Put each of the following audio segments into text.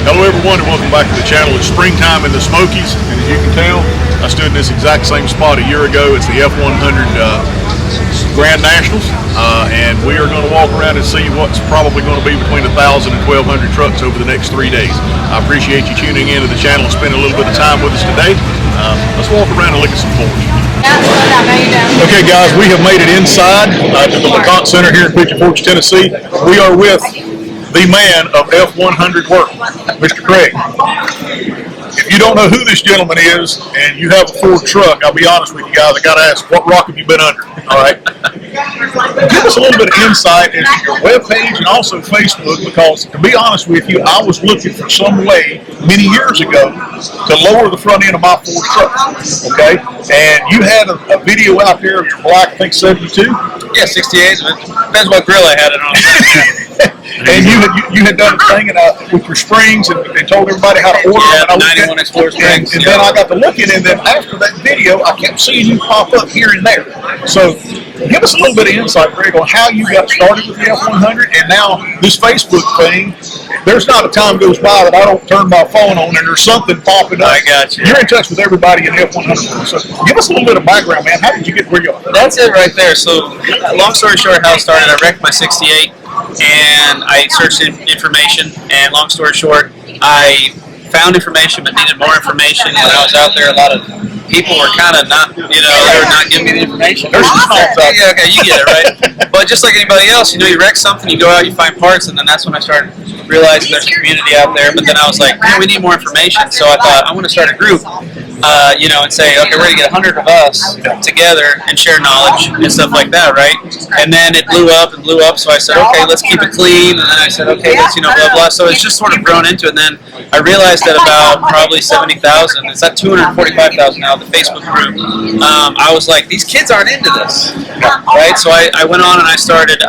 Hello everyone and welcome back to the channel. It's springtime in the Smokies, and as you can tell, I stood in this exact same spot a year ago. It's the F100 Grand Nationals, and we are going to walk around and see what's probably going to be between 1,000 and 1,200 trucks over the next 3 days. I appreciate you tuning into the channel and spending a little bit of time with us today. Let's walk around and look at some Fords. Okay guys, we have made it inside to the LeConte Center here in Pigeon Forge, Tennessee. We are with the man of F100 work, Mr. Craig. If you don't know who this gentleman is and you have a Ford truck, I'll be honest with you guys, I got to ask, what rock have you been under? All right. Give us a little bit of insight into your webpage and also Facebook, because to be honest with you, I was looking for some way many years ago to lower the front end of my Ford truck. Okay. And you had a video out there of your black, I think 72? Yeah, 68. Depends what grill I had it on. And you had done a thing with your springs and told everybody how to order them. Yeah, 91 Explorer springs. And then I got to looking, and then after that video, I kept seeing you pop up here and there. So give us a little bit of insight, Greg, on how you got started with the F100, and now this Facebook thing. There's not a time goes by that I don't turn my phone on and there's something popping up. I got you. You're in touch with everybody in the F100. So give us a little bit of background, man. How did you get where you are? That's it right there. So long story short, how it started, I wrecked my 68 and I searched information, and long story short, I found information but needed more information. When I was out there, a lot of people were kind of not, they were not giving me the information. There's yeah, okay, you get it, right? But just like anybody else, you wreck something, you go out, you find parts, and then that's when I started realizing there's a community out there. But then I was like, man, we need more information. So I thought, I want to start a group, and say, okay, we're going to get 100 of us together and share knowledge and stuff like that, right? And then it blew up and blew up, so I said, okay, let's keep it clean. And then I said, okay, let's, blah, blah. So it's just sort of grown into it. And then I realized that about probably 70,000, it's at 245,000 now, the Facebook group. I was like, these kids aren't into this, right? So I went on and I started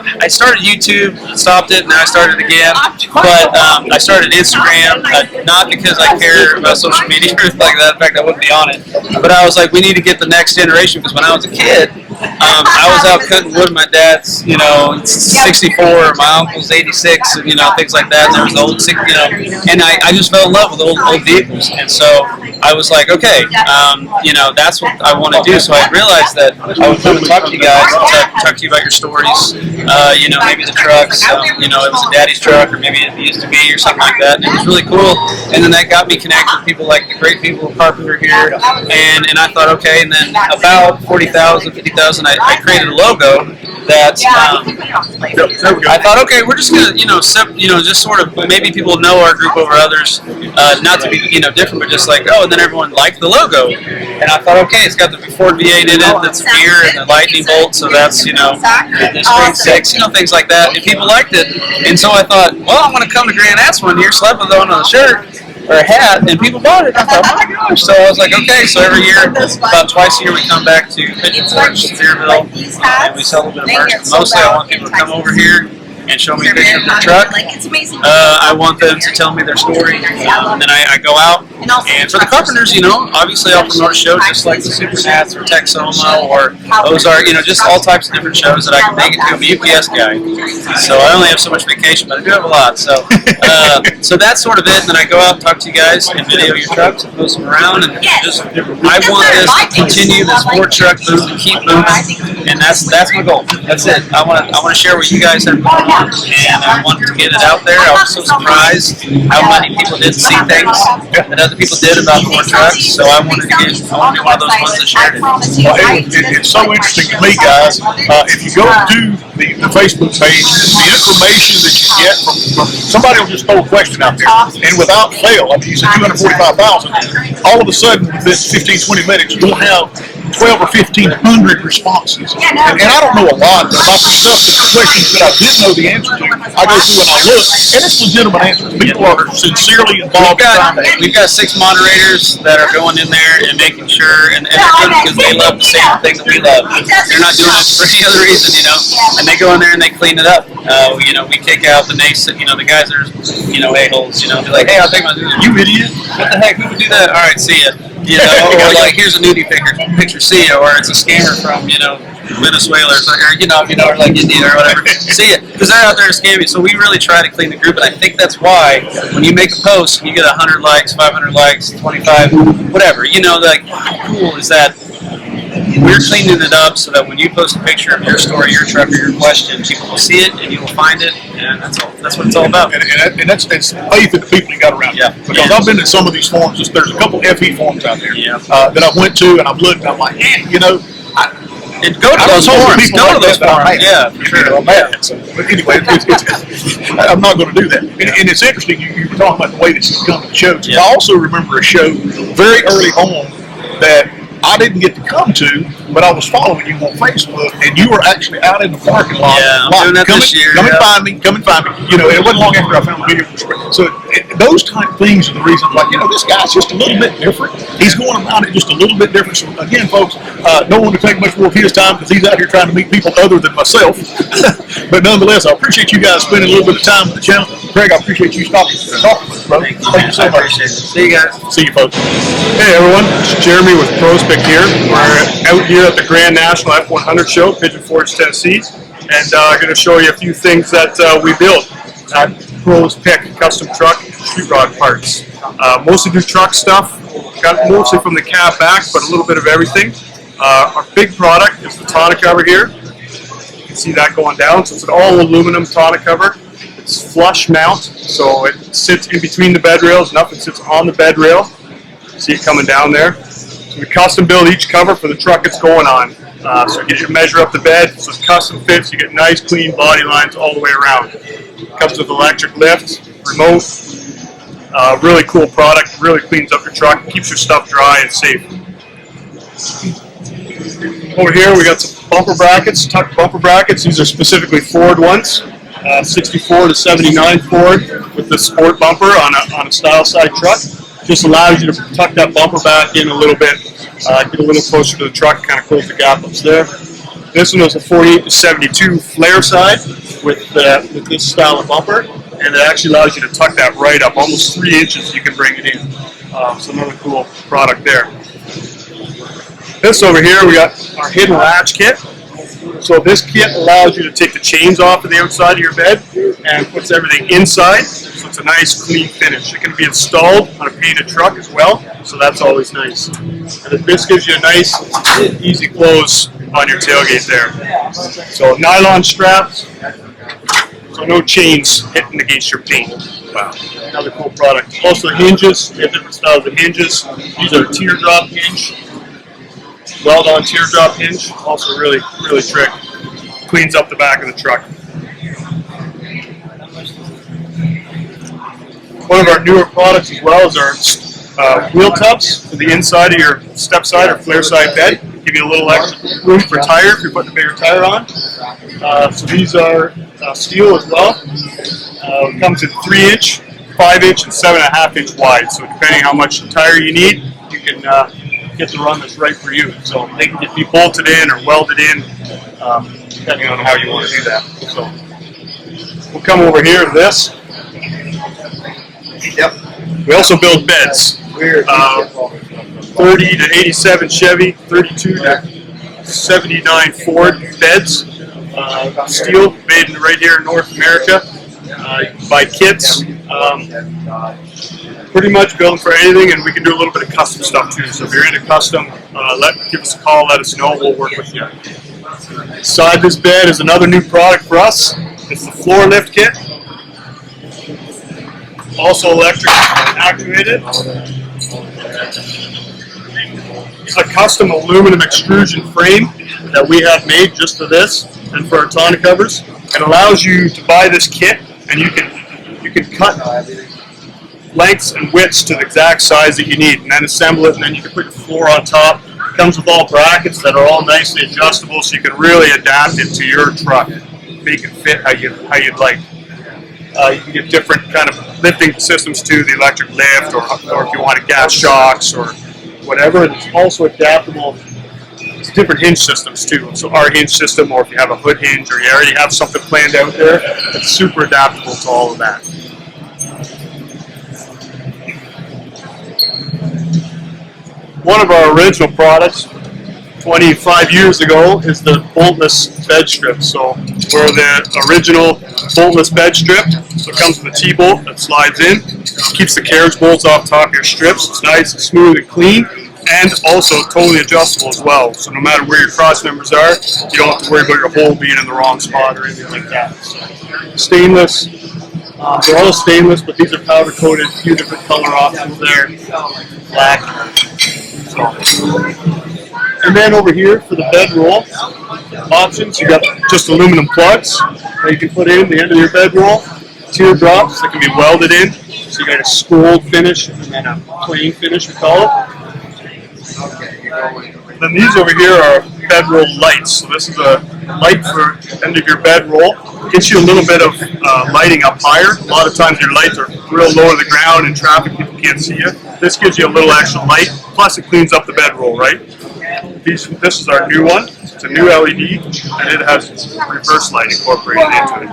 YouTube, stopped it, and then I started again. But I started Instagram, not because I care about social media or anything like that. In fact, I wouldn't be on it. But I was like, we need to get the next generation, because when I was a kid, I was out cutting wood. My dad's, 64, my uncle's 86, and things like that. And there was the old, and I just fell in love with old vehicles. And so I was like, okay, that's what I want to do. So I realized that I would come and talk to you guys, and talk to you about your stories. Maybe the trucks, it was a daddy's truck, or maybe it used to be, or something like that. And it was really cool. And then that got me connected with people like the great people of Carpenter here. And I thought, okay, and then about 40,000, 50,000, I created a logo that I thought, okay, we're just gonna, just sort of, maybe people know our group over others, not to be, different, but just like, oh, and then everyone liked the logo, and I thought, okay, it's got the Ford V8 in it, that's rear, and the lightning bolt, so that's, the Spring 6, things like that, and people liked it, and so I thought, well, I'm gonna come to Grand Nationals one year, slap it on a shirt or a hat, and people bought it. I thought, oh my gosh! So I was like, okay. So every year, about twice a year, we come back to Pigeon Forge, Sevierville, and we sell a little bit of merch. Mostly, I want people to come over here and show me a picture of their truck. I want them to tell me their story, and then I go out. And for the carpenters, obviously I'll promote a show just like the Super Nats or Texoma or Ozark, just all types of different shows that I can make it to. I'm a UPS guy, so I only have so much vacation, but I do have a lot. So so that's sort of it. And then I go out and talk to you guys and video your trucks and post them around. And just, I want this to continue, this Ford truck boom, to keep moving, and that's my goal. That's it. I want to share what you guys have going on, and I want to get it out there. I was so surprised how many people didn't see things that other people did about Ford trucks, so I wanted to be one of those ones that shared it. Well, it's so interesting to me, guys. If you go to the Facebook page, the information that you get from somebody will just throw a question out there, and without fail, you said 245,000, all of a sudden, within 15, 20 minutes, you'll have 12 or 1,500 responses. And I don't know a lot about the stuff, the questions that I did know the answer to. I go through and I look, and it's legitimate answers. People are sincerely involved. We've got 6 moderators that are going in there and making sure, and they're good because they love the same thing that we love. They're not doing it for any other reason, and they go in there and they clean it up. We kick out the the guys that are, a-holes, they're like, hey, I'll take my, you idiot, what the heck, who would do that? All right, see ya. Or like, here's a nudie picture, see ya, or it's a scammer from, Venezuela or or like India or whatever. See it, because they're out there to scam you. So we really try to clean the group, and I think that's why when you make a post and you get 100 likes, 500 likes, 25, whatever, like how cool is that? We're cleaning it up so that when you post a picture of your story, your truck, or your question, people will see it and you will find it, and that's what it's all about. And that's faith in the people you got around you. Yeah. Because I've been in some of these forums. There's a couple FE forums out there that I went to, and I've looked, and I'm like, and go to those forums. Go to those forums. Yeah, for sure. I'm mad. So, but anyway, I'm not going to do that. And it's interesting. You were talking about the way that you come to the shows. Yeah. I also remember a show very early on that I didn't get to come to, but I was following you on Facebook, and you were actually out in the parking lot. Yeah, I'm doing that this year. Come and find me. Come and find me. And it wasn't long after I found the video. So those type of things are the reason I'm like, this guy's just a little bit different. He's going about it just a little bit different. So again, folks, don't want to take much more of his time because he's out here trying to meet people other than myself. But nonetheless, I appreciate you guys spending a little bit of time on the channel. Craig, I appreciate you stopping and talking with us, bro. Thank you so much. See you guys. See you, folks. Hey everyone, it's Jeremy with Prospect here. We're out here at the Grand National F100 show, Pigeon Forge, Tennessee, and I'm going to show you a few things that we build at Pros Pick Custom Truck Street Rod Parts. Mostly do truck stuff, got mostly from the cab back, but a little bit of everything. Our big product is the tonneau cover here. You can see that going down, so it's an all aluminum tonneau cover. It's flush mount, so it sits in between the bed rails, nothing sits on the bed rail. See it coming down there. So we custom build each cover for the truck it's going on. So you get your measure up the bed, so it's custom fits, you get nice clean body lines all the way around. It comes with electric lift, remote, really cool product, really cleans up your truck, keeps your stuff dry and safe. Over here we got some bumper brackets, tuck bumper brackets. These are specifically Ford ones. 64 to 79 Ford with the sport bumper on a style side truck. Just allows you to tuck that bumper back in a little bit, get a little closer to the truck, kind of close the gap up there. This one is a 48 to 72 flare side with this style of bumper, and it actually allows you to tuck that right up, almost 3 inches you can bring it in. So another cool product there. This over here, we got our hidden latch kit. So this kit allows you to take the chains off of the outside of your bed and puts everything inside. So it's a nice clean finish. It can be installed on a painted truck as well, so that's always nice. And this gives you a nice, easy close on your tailgate there. So nylon straps, so no chains hitting against your paint. Wow. Another cool product. Also hinges, we have different styles of hinges. These are teardrop hinge. Weld-on teardrop hinge, also really trick. Cleans up the back of the truck. One of our newer products as well is our wheel tubs for the inside of your step side or flare side bed. Give you a little extra room for tire if you're putting a bigger tire on. So these are steel as well. It comes in 3-inch, 5-inch, and 7.5-inch wide. So depending how much tire you need, you can get the run that's right for you. So they can be bolted in or welded in, depending on how you want to do that. So we'll come over here to this. Yep. We also build beds. 30 to 87 Chevy, 32 to 79 Ford beds. Steel, made right here in North America. You can buy kits. Pretty much build for anything, and we can do a little bit of custom stuff too. So if you're into custom, give us a call, let us know, we'll work with you. Inside this bed is another new product for us. It's the floor lift kit. Also electric activated. It's a custom aluminum extrusion frame that we have made just for this and for our tonneau covers. It allows you to buy this kit, and you can cut lengths and widths to the exact size that you need, and then assemble it, and then you can put your floor on top. It comes with all brackets that are all nicely adjustable, so you can really adapt it to your truck, make it fit how you'd like. You can get different kind of lifting systems too, the electric lift, or if you want gas shocks or whatever. It's also adaptable to different hinge systems too. So our hinge system, or if you have a hood hinge, or you already have something planned out there, it's super adaptable to all of that. One of our original products 25 years ago is the boltless bed strip. So we're the original boltless bed strip. So it comes with a T-bolt that slides in, keeps the carriage bolts off top of your strips. It's nice and smooth and clean, and also totally adjustable as well. So no matter where your cross members are, you don't have to worry about your hole being in the wrong spot or anything like that. So, stainless. They're all stainless, but these are powder coated. A few different color options there. Black. So. And then over here for the bedroll options, you got just aluminum plugs that you can put in the end of your bedroll. Teardrops that can be welded in. So you got a scrolled finish and then a plain finish, we call it. Then these over here are bedroll lights. So this is a light for the end of your bedroll. Gets you a little bit of lighting up higher. A lot of times your lights are real low to the ground in traffic, people can't see you. This gives you a little extra light, plus it cleans up the bedroll, right? This is our new one. It's a new LED, and it has reverse light incorporated into it.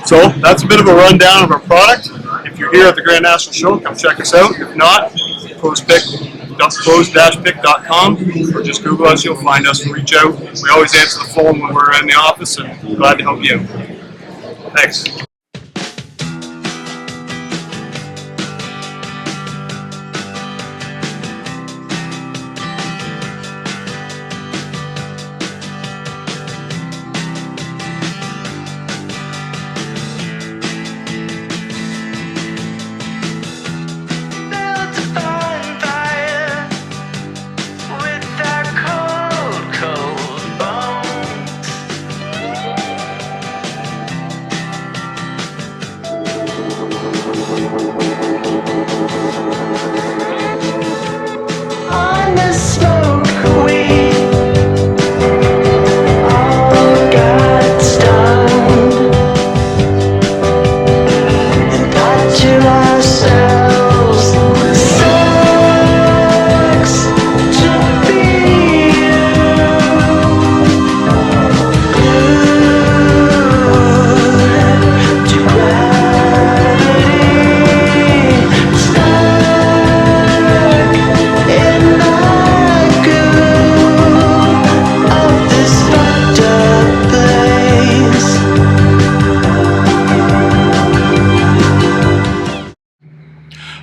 So that's a bit of a rundown of our product. If you're here at the Grand National Show, come check us out. If not, pros-pick.com or just Google us. You'll find us and reach out. We always answer the phone when we're in the office, and we're glad to help you out. Thanks.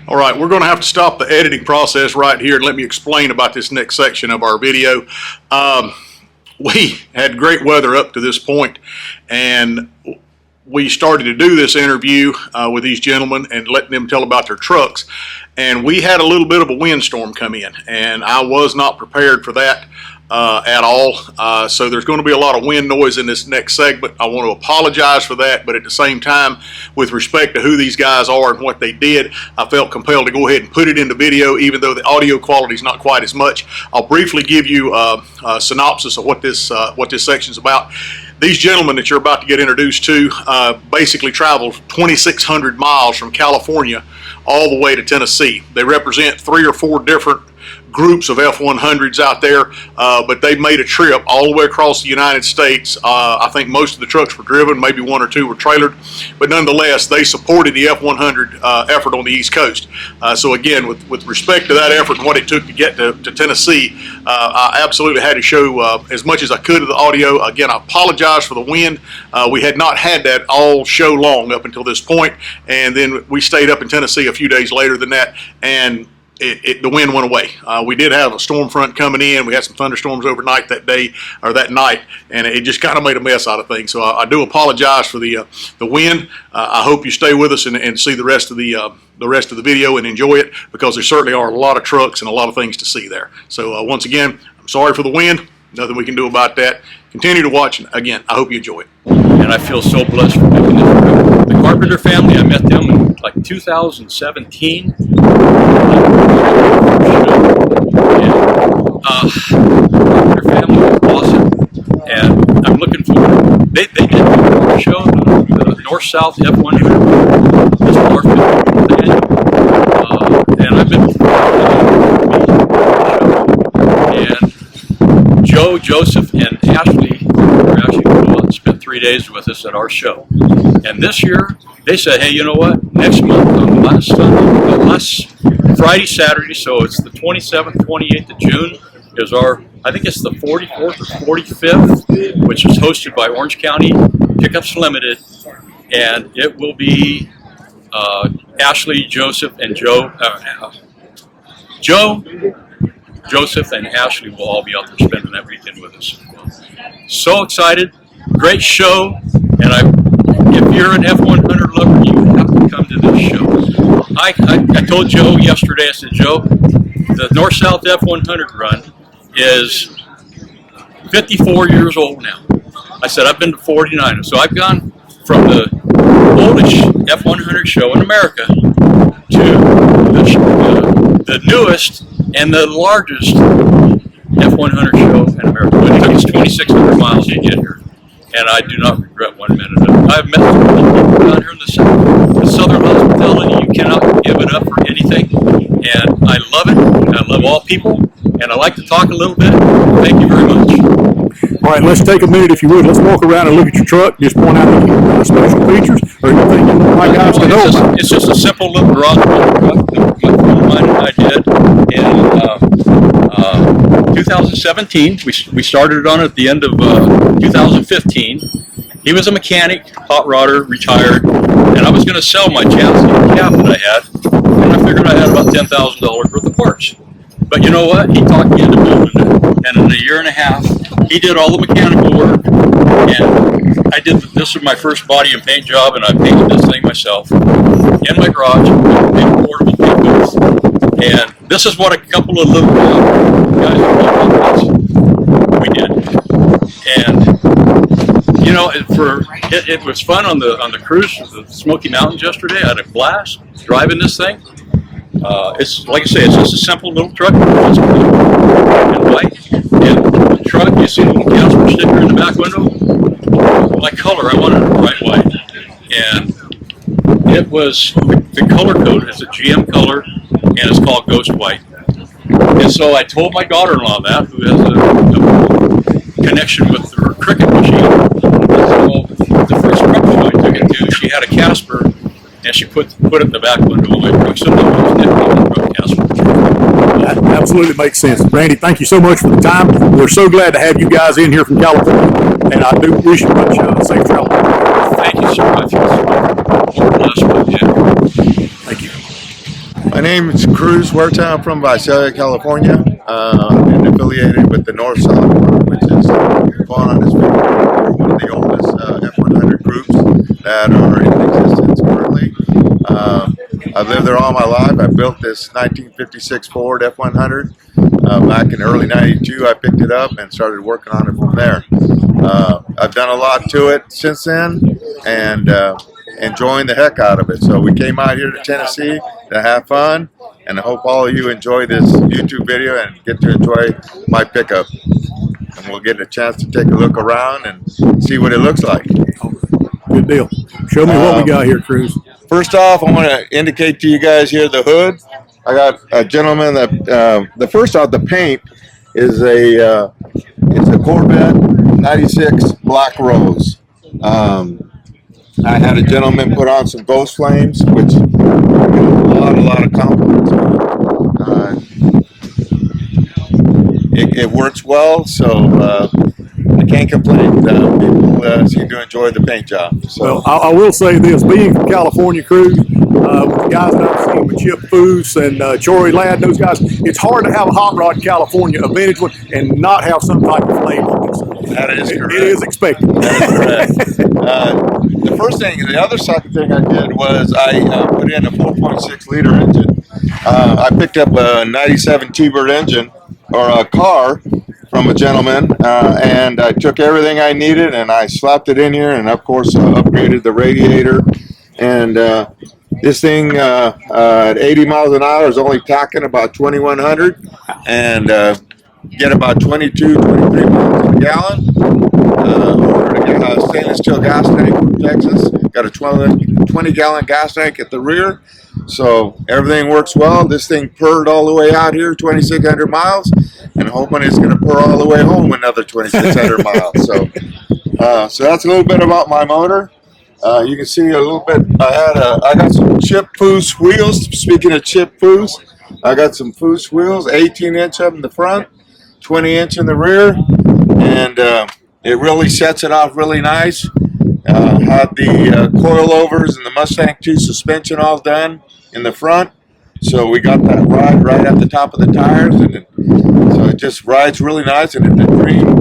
All right, we're going to have to stop the editing process right here and let me explain about this next section of our video. We had great weather up to this point, and we started to do this interview with these gentlemen and letting them tell about their trucks. And we had a little bit of a windstorm come in, and I was not prepared for that at all. So there's going to be a lot of wind noise in this next segment. I want to apologize for that, but at the same time, with respect to who these guys are and what they did, I felt compelled to go ahead and put it into video, even though the audio quality is not quite as much. I'll briefly give you a synopsis of what this section is about. These gentlemen that you're about to get introduced to basically traveled 2,600 miles from California all the way to Tennessee. They represent 3 or 4 different groups of F100s out there, but they made a trip all the way across the United States. I think most of the trucks were driven, maybe 1 or 2 were trailered, but nonetheless, they supported the F100 effort on the East Coast. So again, with respect to that effort and what it took to get to Tennessee, I absolutely had to show as much as I could of the audio. Again, I apologize for the wind. We had not had that all show long up until this point, and then we stayed up in Tennessee a few days later than that, and the wind went away. We did have a storm front coming in. We had some thunderstorms overnight that day, or that night, and it just kind of made a mess out of things. So I do apologize for the wind. I hope you stay with us and see the rest of the video and enjoy it, because there certainly are a lot of trucks and a lot of things to see there. So once again, I'm sorry for the wind. Nothing we can do about that. Continue to watch, and again, I hope you enjoy it. And I feel so blessed for making this trip. The Carpenter family, I met them in like 2017. Carpenter family was awesome, and I'm looking forward. They did the show, the North-South F100, this North thing, and I've been and Joe, Joseph, and Ashley were actually going to spend 3 days with us at our show. And this year, they said, hey, you know what? Next month on the last Friday, Saturday, so it's the 27th, 28th of June, is I think it's the 44th or 45th, which is hosted by Orange County Pickups Limited, and it will be Ashley, Joseph, and Joe, Joseph, and Ashley will all be out there spending that weekend with us. So excited, great show, and if you're an F100 lover, you have to come to this show. I told Joe yesterday, I said, Joe, the North-South F100 run is 54 years old now. I said, I've been to 49, so I've gone from the oldest F100 show in America to the newest and the largest F100 show in America. It took us 2,600 miles to get here, and I do not regret 1 minute of it. I've met some people down here in the Southern hospitality. You cannot give it up for anything, and I love it. I love all people, and I like to talk a little bit. Thank you very much. All right, let's take a minute, if you would. Let's walk around and look at your truck. Just point out any special features or anything you want my guys to know about. It's just a simple little garage truck that my friend of mine and I did in 2017. We started on it at the end of 2015. He was a mechanic, hot rodder, retired, and I was going to sell my chassis and cab that I had, and I figured I had about $10,000 worth of parts. But you know what? He talked me into building it, and in a year and a half, he did all the mechanical work, and this was my first body and paint job, and I painted this thing myself in my garage with a big portable paint booth. And this is what a couple of little guys we did. And you know, it was fun on the cruise to the Smoky Mountains yesterday. I had a blast driving this thing. It's like I say, it's just a simple little truck. It's blue and white. And the truck, you see the little Casper sticker in the back window. My color, I wanted it bright white. And it was the color code is a GM color, and it's called Ghost White. And so I told my daughter-in-law that, who has a connection with her cricket machine. So the first truck show I took it to, she had a Casper, and she put it in the back window of my truck. So That absolutely makes sense. Randy, thank you so much for the time. We're so glad to have you guys in here from California, and I do wish you much safe travel. Thank you so much. Thank you. My name is Cruz Huerta. I'm from Visalia, California, and affiliated with the North-South Group, which is one of the oldest F100 groups that are in existence currently. I've lived there all my life. I built this 1956 Ford F100. Back in early '92, I picked it up and started working on it from there. I've done a lot to it since then, and enjoying the heck out of it. So we came out here to Tennessee to have fun, and I hope all of you enjoy this YouTube video and get to enjoy my pickup. And we'll get a chance to take a look around and see what it looks like. Good deal. Show me what we got here, Cruz. First off, I want to indicate to you guys here the hood. I got a gentleman that the paint is it's a Corvette 96 Black Rose. I had a gentleman put on some ghost flames, which a lot of compliments. It works well, so I can't complain. People seem to enjoy the paint job. So. Well, I will say this, being from California, Cruz, with the guys that I've seen with Chip Foose and Chory Ladd, those guys, it's hard to have a hot rod in California, a vintage one, and not have some type of flame on it. That is correct. It is expected. That is correct. The other second thing I did was I put in a 4.6 liter engine. I picked up a 97 T-Bird engine, or a car, from a gentleman, and I took everything I needed and I slapped it in here, and of course upgraded the radiator. And this thing at 80 miles an hour is only tacking about 2,100, and get about 22, 23 miles a gallon. Ordered a stainless steel gas tank from Texas. Got a 20-gallon gas tank at the rear, so everything works well. This thing purred all the way out here, 2,600 miles, and hoping it's going to purr all the way home another 2,600 miles. So that's a little bit about my motor. You can see a little bit. I got some chip foose wheels. Speaking of chip foose, I got some foose wheels, 18-inch up in the front, 20-inch in the rear, and it really sets it off really nice. Had the coilovers and the Mustang 2 suspension all done in the front, so we got that ride right at the top of the tires, and so it just rides really nice, and it's a dream.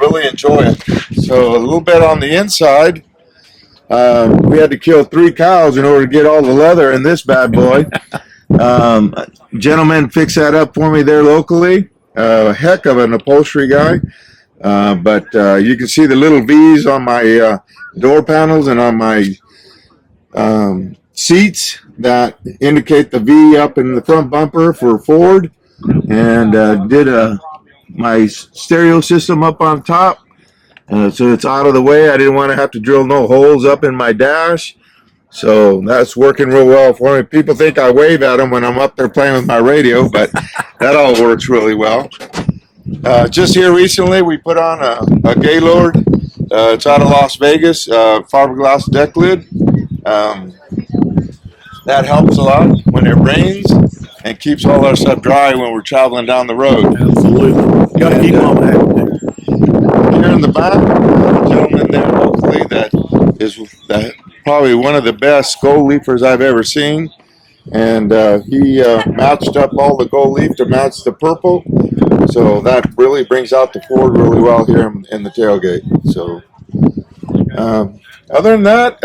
Really enjoy it. So a little bit on the inside. We had to kill 3 cows in order to get all the leather in this bad boy. Gentleman fixed that up for me there locally. Heck of an upholstery guy. But you can see the little V's on my door panels and on my seats that indicate the V up in the front bumper for Ford. And did my stereo system up on top. So it's out of the way. I didn't want to have to drill no holes up in my dash. So that's working real well for me. People think I wave at them when I'm up there playing with my radio, but that all works really well. Just here recently, we put on a Gaylord. It's out of Las Vegas, fiberglass deck lid. That helps a lot when it rains and keeps all our stuff dry when we're traveling down the road. Absolutely. Got to keep on that. Here in the back, a gentleman there locally that is probably one of the best gold leafers I've ever seen. And he matched up all the gold leaf to match the purple. So that really brings out the Ford really well here in the tailgate. So other than that,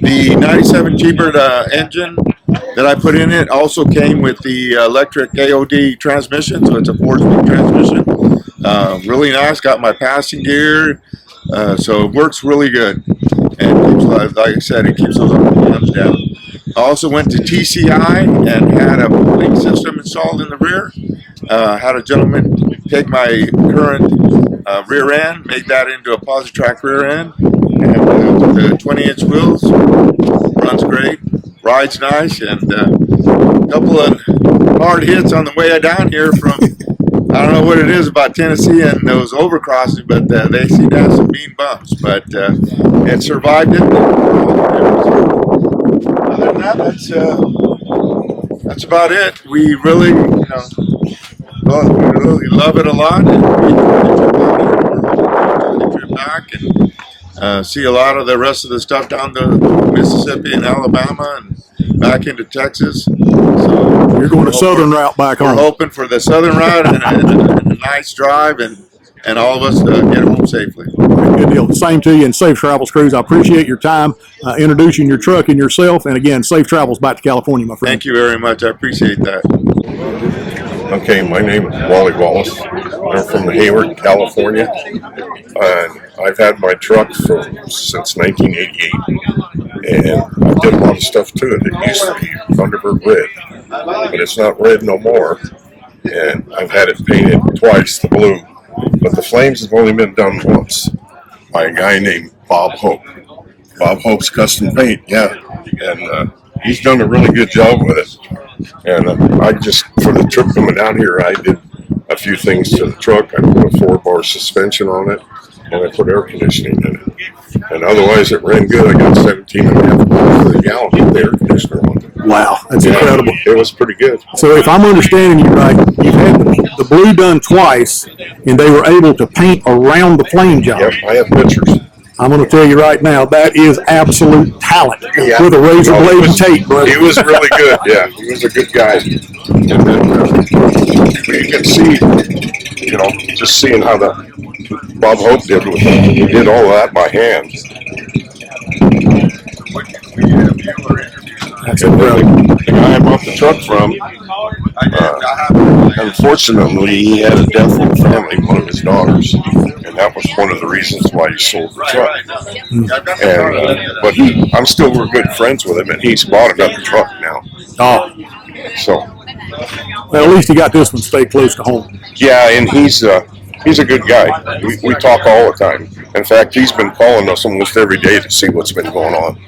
the 97 T-Bird engine that I put in it also came with the electric AOD transmission, so it's a 4-speed transmission. Really nice, got my passing gear, so it works really good. And keeps, like I said, it keeps those RPMs down. I also went to TCI and had a link system installed in the rear. Had a gentleman take my current rear end, make that into a Positrack rear end, and with the 20-inch wheels, runs great, rides nice, and a couple of hard hits on the way down here from, I don't know what it is about Tennessee and those overcrossings, but they seem to have some mean bumps, but it survived it. Other than that, that's about it. We really, we really love it a lot, and we enjoy the trip back and see a lot of the rest of the stuff down to Mississippi and Alabama and back into Texas. So you're going a southern route back home. We're hoping for the southern route and a nice drive, and all of us get home safely. Good deal. Same to you, and safe travels, Cruz. I appreciate your time introducing your truck and yourself. And again, safe travels back to California, my friend. Thank you very much. I appreciate that. Okay, my name is Wally Wallace. I'm from Hayward, California. I've had my truck since 1988, and I did a lot of stuff to it. It used to be Thunderbird red, but it's not red no more. And I've had it painted twice, the blue, but the flames have only been done once by a guy named Bob Hope. Bob Hope's Custom Paint, yeah, and he's done a really good job with it. And I just, for the trip coming down here, I did a few things to the truck. I put a 4-bar suspension on it, and I put air conditioning in it. And otherwise, it ran good. I got 17.5 miles per gallon with the air conditioner on it. Wow, that's incredible. It was pretty good. So if I'm understanding you right, you've had the blue done twice, and they were able to paint around the flame job. Yep, I have pictures. I'm going to tell you right now, that is absolute talent with a razor blade and tape, brother. He was really good, yeah. He was a good guy. And then you can see, just seeing how Bob Hope did with it. He did all that by hand. That's incredible. The guy I bought the truck from, unfortunately, he had a death in the family, one of his daughters, and that was one of the reasons why he sold the truck. And but we're good friends with him, and he's bought another truck now. Oh, so well, at least he got this one stay close to home. Yeah, and he's a good guy. We talk all the time, In fact, he's been calling us almost every day to see what's been going on.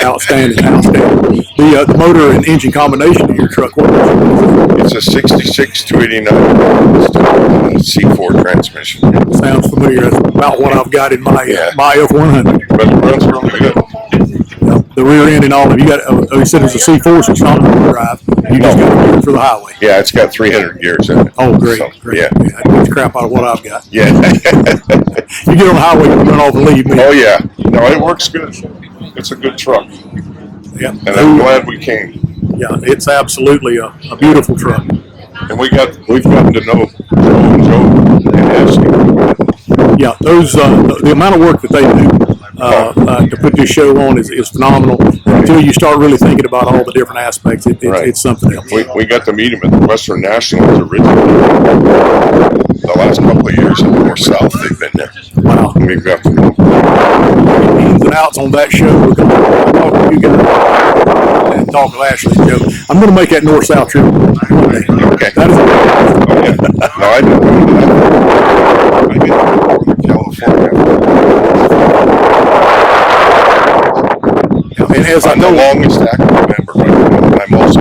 Outstanding. The motor and engine combination of your truck, what is it? It's a 66 289 C4 transmission. Sounds familiar. That's about what I've got in my F100. But it runs really good. The rear end and all of you got. You said it's a C4, so it's not all drive. You just got to do it for the highway. Yeah, it's got 300 gears in it. Oh, great. So, great. Yeah. That beats crap out of what I've got. Yeah. You get on the highway, you run off and leave me. Oh yeah. No, it works good. It's a good truck. Yeah. And I'm glad we came. Yeah, it's absolutely a beautiful truck. And we've gotten to know Joe and Ashley. Yeah, those the amount of work that they do to put this show on is phenomenal. Until you start really thinking about all the different aspects, it's something else. We got to meet him at the Western Nationals originally. The last couple of years in the North South, they've been there. Wow. And we've got to meet The ins and outs on that show. We're going to talk to you guys and talk to Ashley and Joe. I'm going to make that North South trip one day. Okay. That is Oh, yeah. No, I didn't know that. I get to Northern California. And as I I'm the know, longest active member right now. I'm also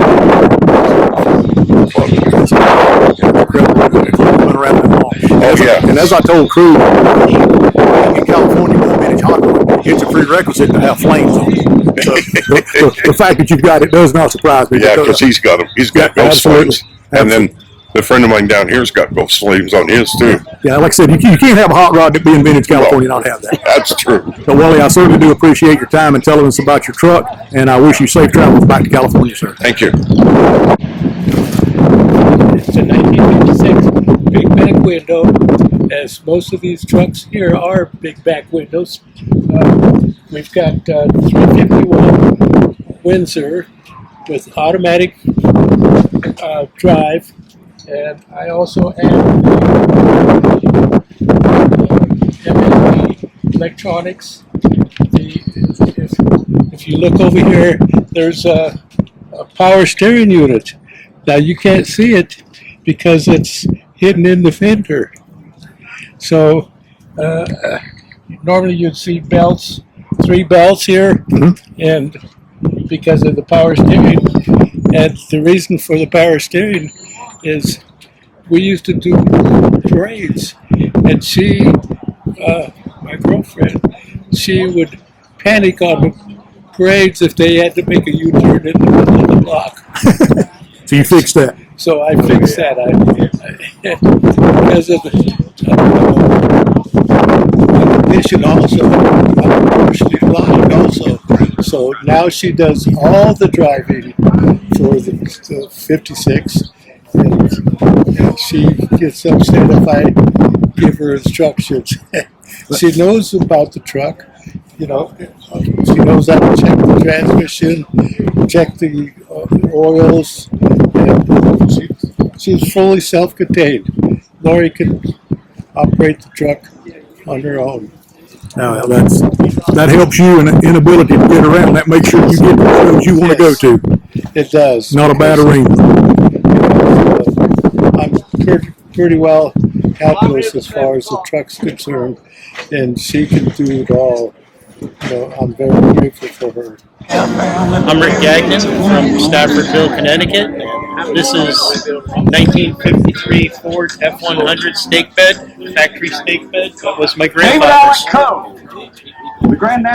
and as I told crew, in California with a vintage hot rod, it's a prerequisite to have flames on it. So the fact that you've got it does not surprise me. Yeah, because he's got them. He's got ghost flames. And then the friend of mine down here's got ghost flames on his too. Yeah, like I said, you can't have a hot rod that being vintage California and not have that. That's true. So, Wally, I certainly do appreciate your time and telling us about your truck, and I wish you safe travels back to California, sir. Thank you. It's a 1956 big back window, as most of these trucks here are big back windows. We've got 351 Windsor with automatic drive, and I also add MLB electronics. If you look over here, there's a power steering unit. Now you can't see it because it's hidden in the fender. So normally you'd see belts, 3 belts here, and because of the power steering. And the reason for the power steering is we used to do parades, and she, my girlfriend, she would panic on the parades if they had to make a U-turn in the middle of the block. So you fixed that. So I fixed that. Because of the condition also, I'm partially blind also. So now she does all the driving for the 56, and she gets upset if I give her instructions. She knows about the truck, you know. She knows how to check the transmission, check the oils, and she's fully self-contained. Lori can operate the truck on her own. Now that helps you in the inability to get around. That makes sure you get to the shows you want to go to. It does. Not a bad arrangement. I'm pretty well calculus as far as the truck's concerned, and she can do it all. You know, I'm very grateful for her. I'm Rick Gagnon from Staffordville, Connecticut. This is 1953 Ford F100 stake bed, factory stake bed. That was my grandfather's.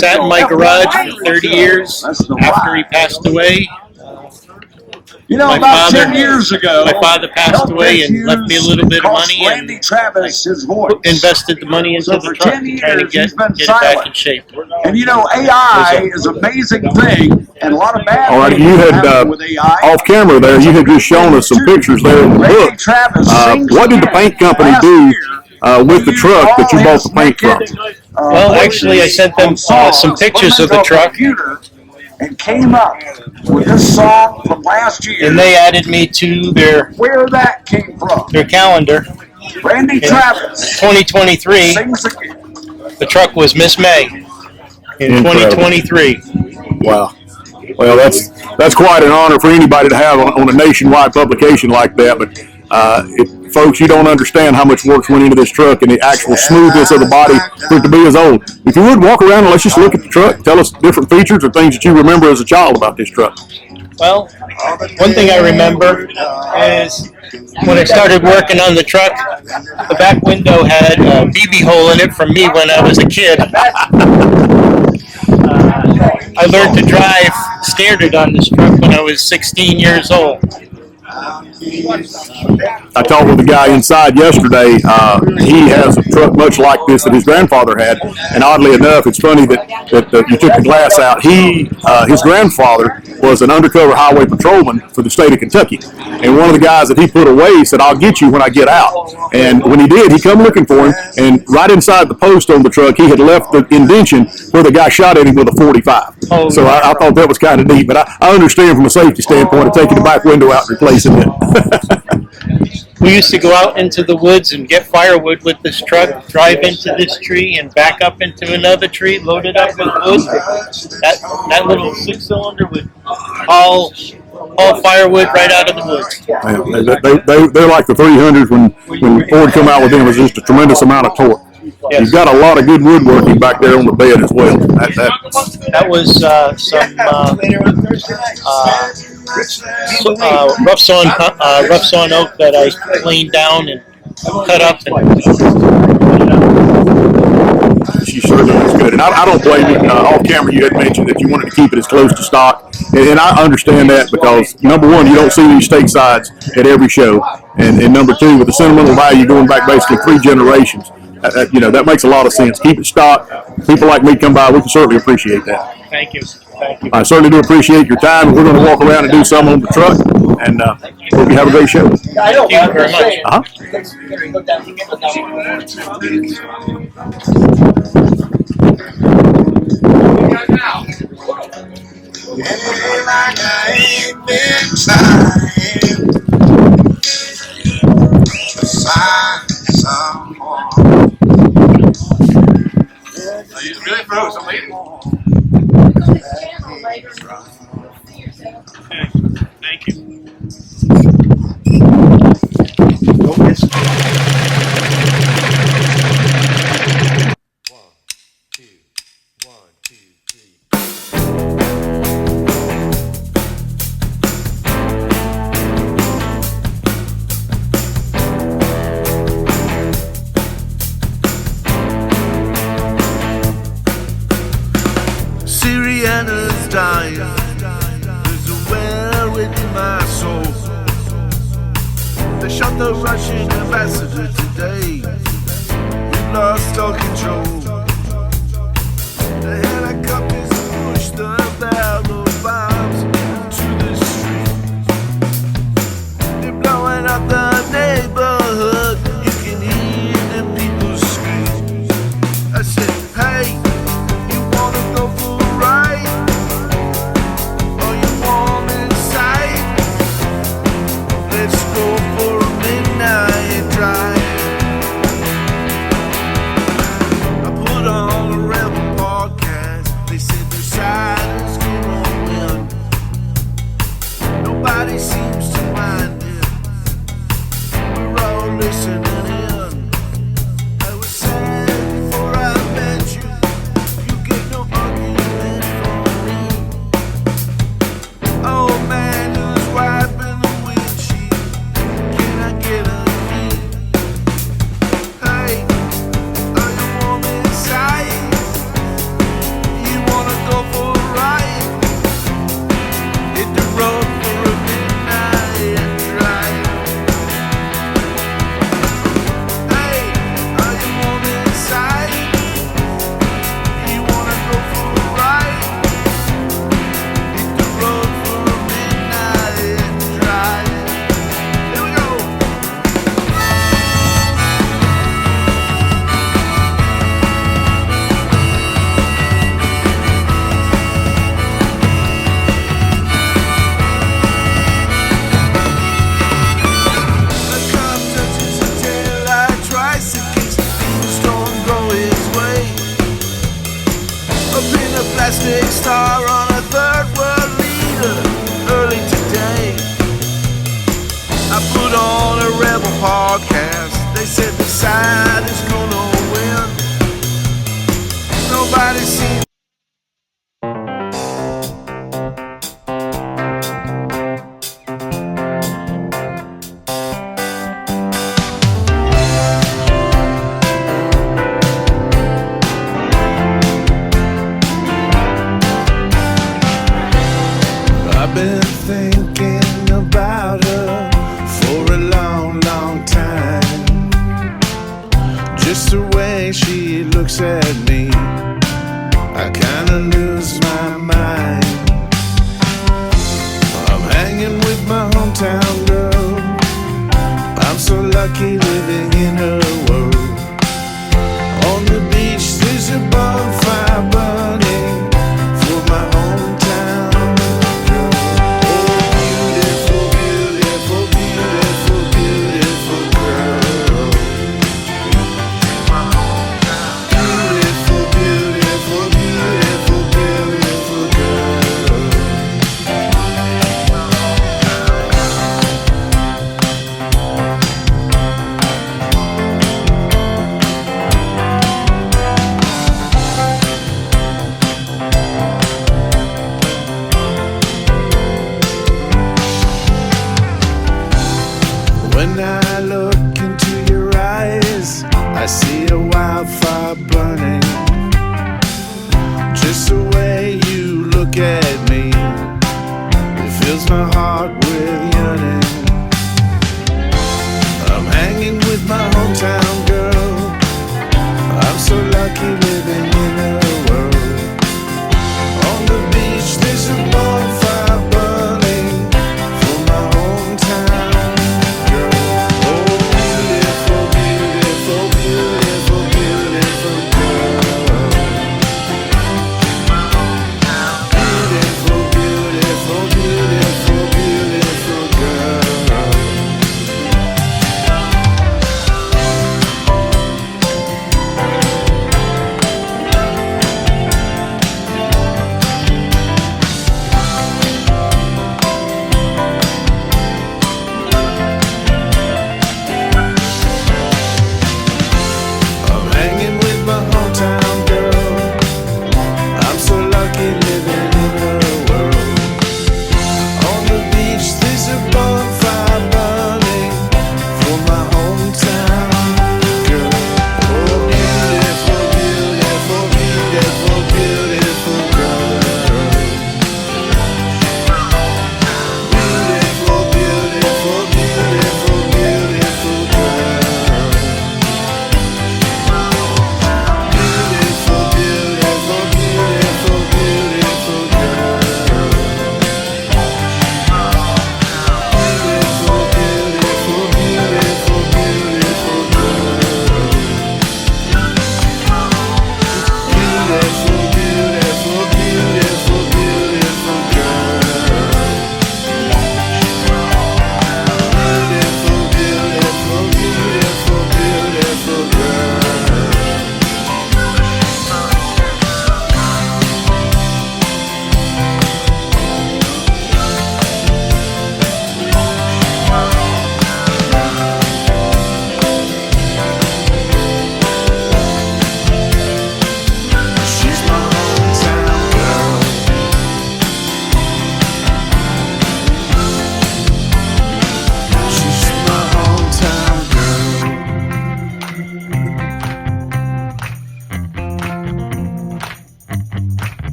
Sat in my garage for 30 years after he passed away. You know, about 10 years ago, my father passed away and left me a little bit of money, and invested the money into the truck to try to get it back in shape. And you know, AI is an amazing thing, and a lot of bad. All right, you had off camera there. You had just shown us some pictures there in the book. What did the paint company do with the truck that you bought the paint from? Well, actually, I sent them some pictures of the truck. And came up with this song from last year. And they added me to their that came from. Their calendar. Randy Travis. 2023. Sings again. The truck was Miss May in 2023. Wow. Well, that's quite an honor for anybody to have on a nationwide publication like that. But folks, you don't understand how much work went into this truck and the actual smoothness of the body for it to be as old. If you would walk around and let's just look at the truck, tell us different features or things that you remember as a child about this truck. Well, one thing I remember is when I started working on the truck, the back window had a BB hole in it from me when I was a kid. I learned to drive standard on this truck when I was 16 years old. I talked with a guy inside yesterday. He has a truck much like this that his grandfather had, and oddly enough, it's funny that you took the glass out. His grandfather was an undercover highway patrolman for the state of Kentucky, and one of the guys that he put away said, "I'll get you when I get out." And when he did, he come looking for him, and right inside the post on the truck, he had left the indention where the guy shot at him with a .45. So I thought that was kind of neat, but I understand from a safety standpoint of taking the back window out and replacing it. We used to go out into the woods and get firewood with this truck, drive into this tree and back up into another tree, load it up with wood. That little 6-cylinder would haul firewood right out of the woods. They're like the 300s when Ford come out with them. It was just a tremendous amount of torque. Yes. You've got a lot of good woodworking back there on the bed as well. That was some rough sawn oak that I cleaned down and cut up. She certainly looks good, and I don't blame you. Off camera, you had mentioned that you wanted to keep it as close to stock, and I understand that because number one, you don't see these stake sides at every show, and number two, with the sentimental value going back basically 3 generations. That makes a lot of sense. Keep it stock. People like me come by, we can certainly appreciate that. Thank you. Thank you. I certainly do appreciate your time. We're going to walk around and do some on the truck, and hope you have a great show. Thank you very much. He's really froze. I'm leaving. Thank you. Syriana's dying. There's a well within my soul. They shot the Russian ambassador today. We've lost all control. The helicopters push the barrel bombs to the street. They're blowing up the neighborhood. You can hear the people scream. I said, hey, you wanna go for a ride? Or you warm inside? Let's go for a midnight drive. I put on a rebel podcast. They said their side is gonna win. Nobody seems to mind it. We're all listening in. I was sad before I met you. You get no argument from me. Oh man, who's wiping the windshield? Can I get a key? Hey, are you warm inside? You wanna go for a ride? Hit the road for a midnight drive. Hey, are you warm inside? You wanna go for a ride? Hit the road for a midnight drive. Here we go. A cop touches a taillight twice in case the storm go his way. A pin of plastic star on a third world leader early today. I put on a rebel park broadcast. They said the side is gonna win. Nobody seems. I've been thinking about her for a long, long time. Just the way she looks at me, I kinda lose my mind. I'm hanging with my hometown girl. I'm so lucky living in her world. On the beach there's a bonfire burning for my hometown girl. Oh, beautiful, beautiful, beautiful, beautiful girl. Beautiful, beautiful, beautiful, beautiful girl. When I look into your eyes, I see a wildfire burning. Just the way you look at me, it fills my heart with yearning. I'm hanging with my hometown girl. I'm so lucky living in her world. On the beach there's a bonfire burning for my hometown girl. Oh, beautiful, beautiful, beautiful, beautiful girl. Beautiful, beautiful, beautiful, beautiful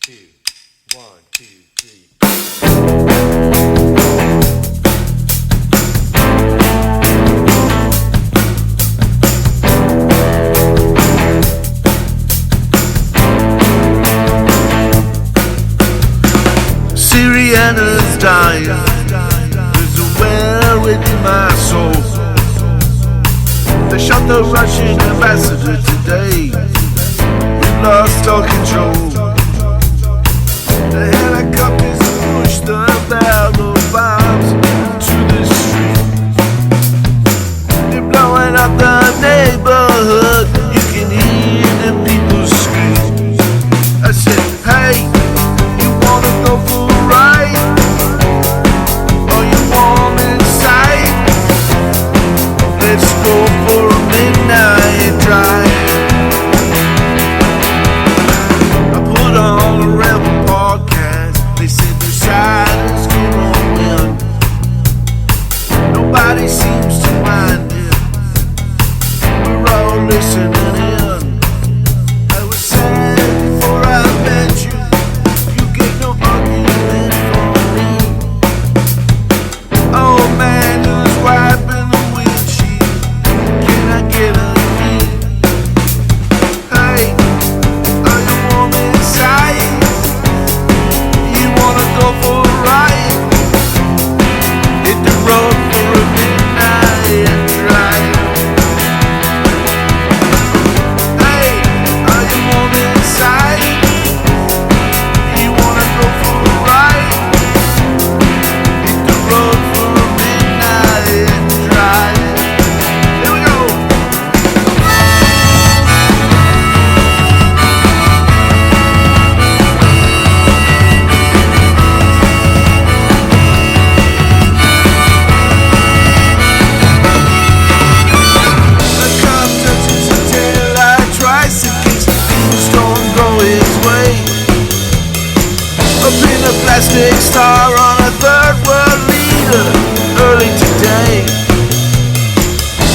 Syriana's dying. There's a well within my soul. They shot the Russian ambassador today. We've lost all control. The helicopters push the barrel bombs to the street. They're blowing up the neighborhood. You can hear the people scream. I said, hey, you wanna go for a ride? Are you warm inside? Let's go for a midnight drive. I put on a rebel podcast. They said their side is gonna win. Nobody seems to mind it. We're all listening in. I was sad before I met you. You get no argument from me. Oh man, who's wiping the windshield? Can I get a key? Hey, are you warm inside? You wanna go for a ride? Hit the road for a midnight drive. Hey, are you warm inside? You wanna go for a ride? Hit the road for a midnight drive. Here we go. The cop touches the taillight twice in case the things don't go his way. Up in a plastic star on a third world leader early today.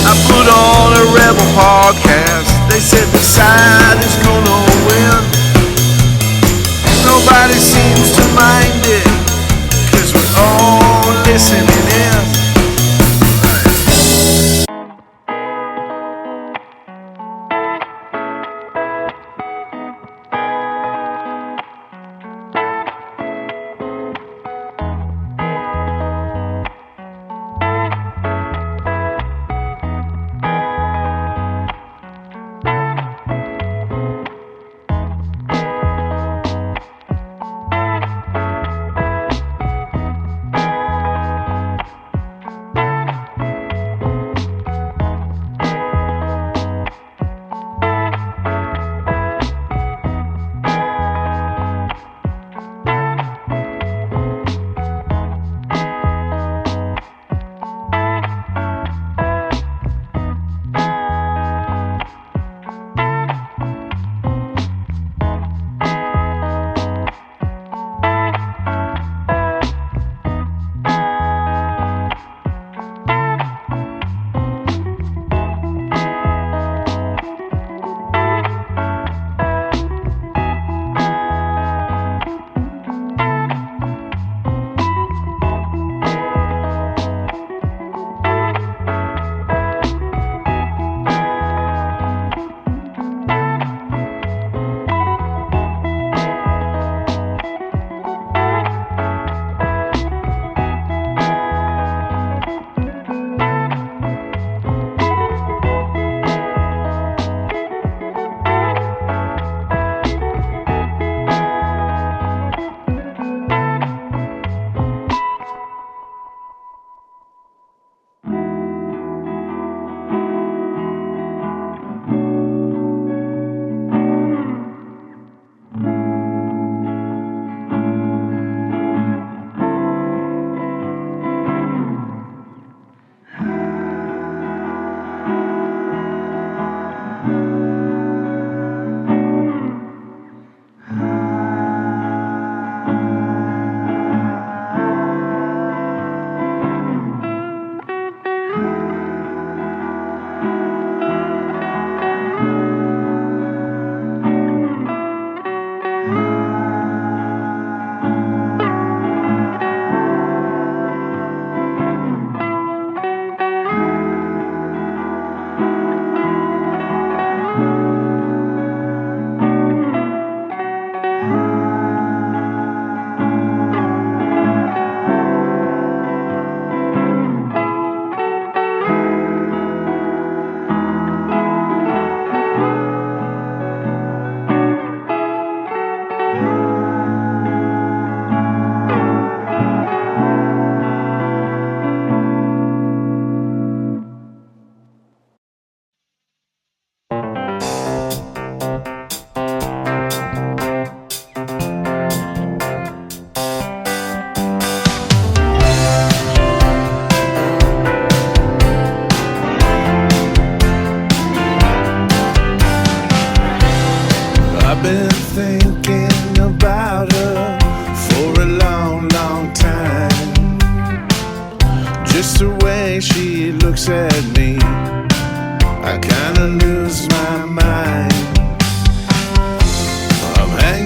I put on a rebel podcast. They said the side is gonna win. Nobody seems to mind it, 'cause we're all listening in.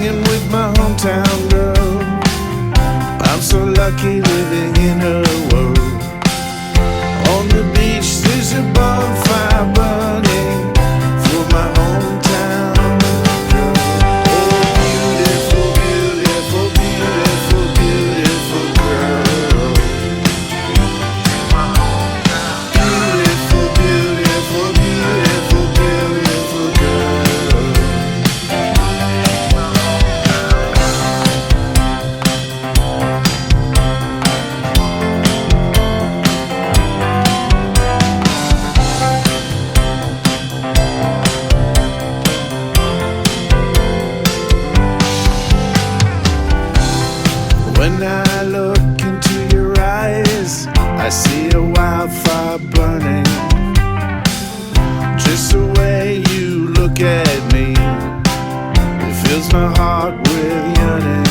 hanging with my hometown girl. I'm so lucky living in her world. On the beach there's a bonfire burning for my hometown girl. Oh, beautiful, beautiful, beautiful, beautiful girl. Beautiful, beautiful, beautiful, beautiful girl. When I look into your eyes, I see a wildfire burning. Just the way you look at me, it fills my heart with yearning.